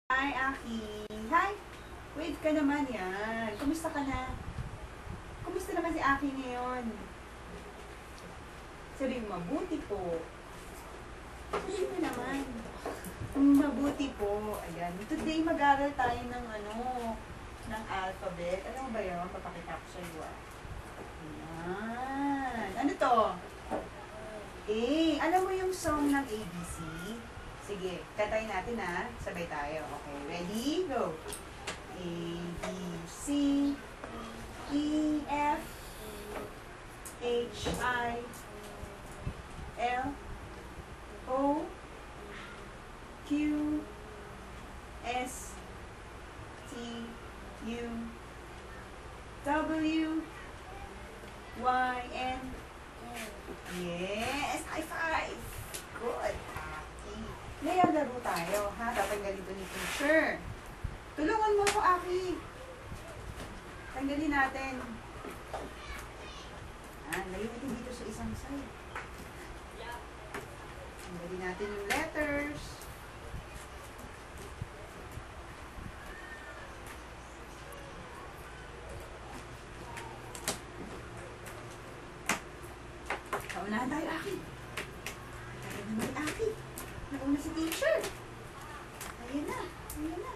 Hi, Aki. Hi. Wait ka naman yan. Kumusta ka na? Kumusta naman si Aki ngayon? Sabi mo, mabuti po. Sabi mo naman. Mabuti po. Ayan. Today, mag-aral tayo ng ng alphabet. Alam mo ba yun? Papakita ko sa iyo. Ayan. Ano to? A. Alam mo yung song ng ABC? Sige, kantayin natin ha. Sabay tayo. Okay, ready? Go! A, B, C, E, F, H, I, L, O, Q, S, T, U, W, Y, N. Yes! High five! Good! Ngayon, laro tayo, ha? Tatanggalin ito ni teacher. Tulungan mo ako, Aki. Tanggalin natin. Lagyan natin dito sa isang side. Tanggalin natin yung letters. Kaunahan tayo, Aki. Tayo naman, Aki. Nauna si teacher. Ayan na. Ayan na.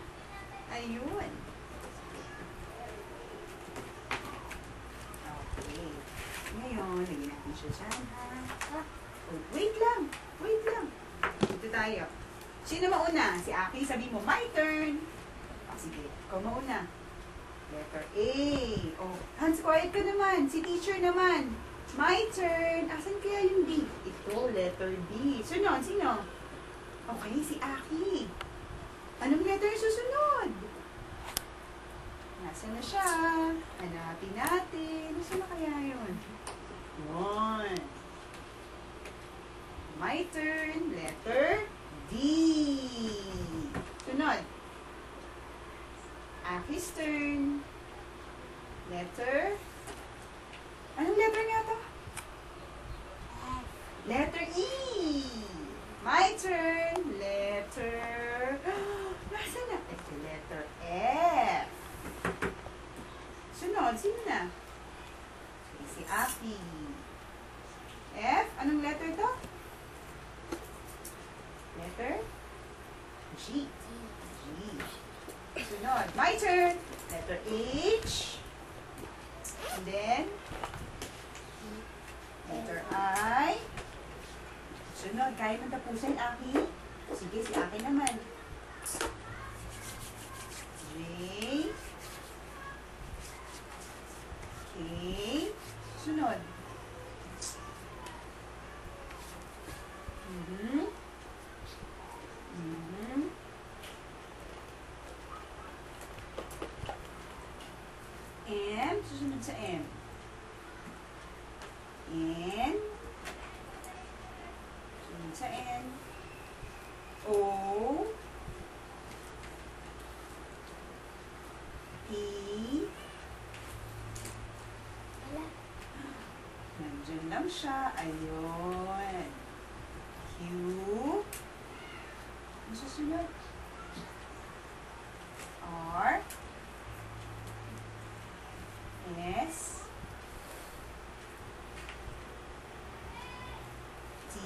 Ayun. Okay. Ngayon, lagyan natin siya dyan, ha? Oh, wait lang. Wait lang. Dito tayo. Sino mauna? Si Aki. Sabi mo, my turn. Sige. Ikaw mauna. Letter A. Oh, Hans, quiet ka naman. Si teacher naman. My turn. Asan kaya yung D? Ito, letter D. Sunod, sino? Okay, si Aki. Anong letter yung susunod? Nasaan na siya? Hanapin natin. Nasaan na kaya yun? One. My turn. Letter D. Sunod. Aki's turn. Letter. Anong letter nga to? Letter E. My turn. Letter. Nasaan na? Ito, letter F. Sunod, sino na? Si Aki. F. Anong letter to? Letter G. G. Sunod. My turn. Letter H. And then, letter I. Sunod, kaya mong tapusin, Aki? Sige, si Aki naman. J. K. Sunod. M. Susunod sa M. N. Sa N, O, P, nandiyan lang siya, ayun, Q, ano susunod? R, S, T,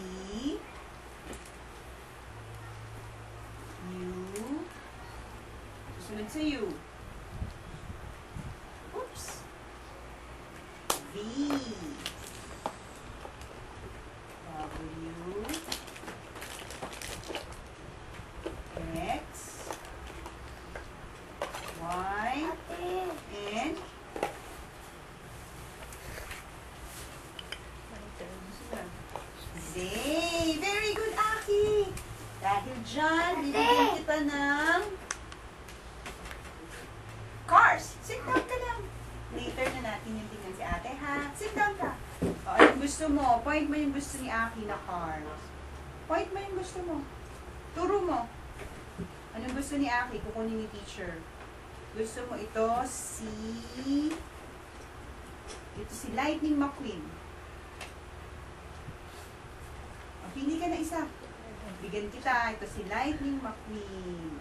susunod sa U. Oops. V. W. X. Y. And Z. Very good, Aki. Dahil dyan, bibigyan kita ng cars. Sit down ka lang. Later na natin yung tingnan si ate, ha? Sit down ka. O, anong gusto mo? Point mo yung gusto ni Aki na cars. Point mo yung gusto mo. Turo mo. Anong gusto ni Aki? Kukunin ni teacher. Gusto mo ito si Lightning McQueen. O, pili ka na isa. Bigyan kita. Ito si Lightning McQueen.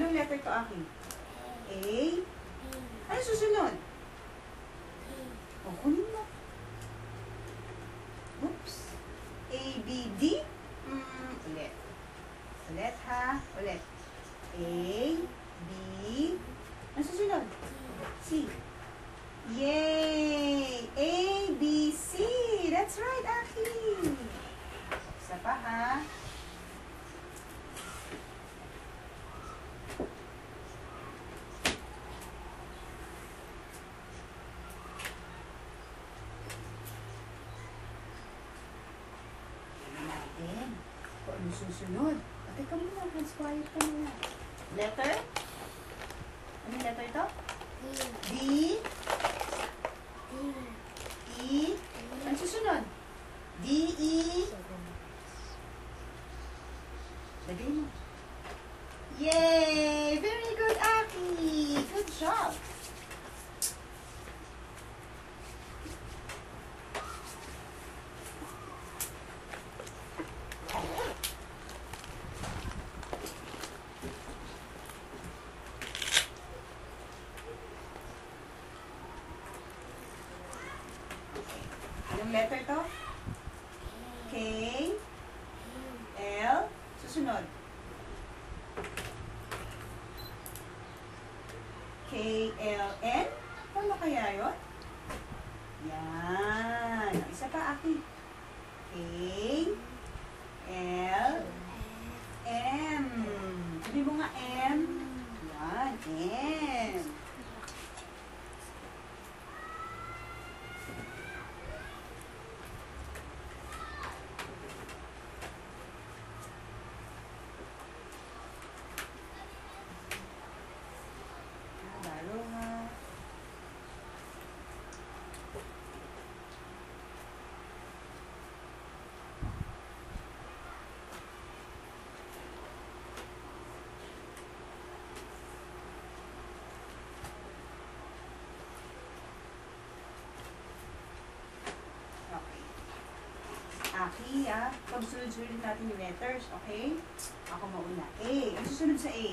Anong letter to, Aki? A. Ano susunod? O, kunin mo. Oops. A, B, D. Ulit. Ulit, ha? Ulit. A, B. Ano susunod? C. Yay! A, B, C. That's right, Aki. Isa pa, ha? Natin. Kung ano susunod. Teka muna, hands quiet ka muna. Letter? Anong letter ito? D. E. Ano susunod? D, E. Lagay mo. Yay! Very good, Aki! Good job! Anong letter to? K. L. Susunod. K, L, N. Paano kaya yun? Yan. Isa pa, Aki. K. L. M. Sabi mo nga M. Yan. M. Baro nga. Okay. Aki, pag sunod-sunod natin yung letters, okay? Ako mauna. A. Ang susunod sa A.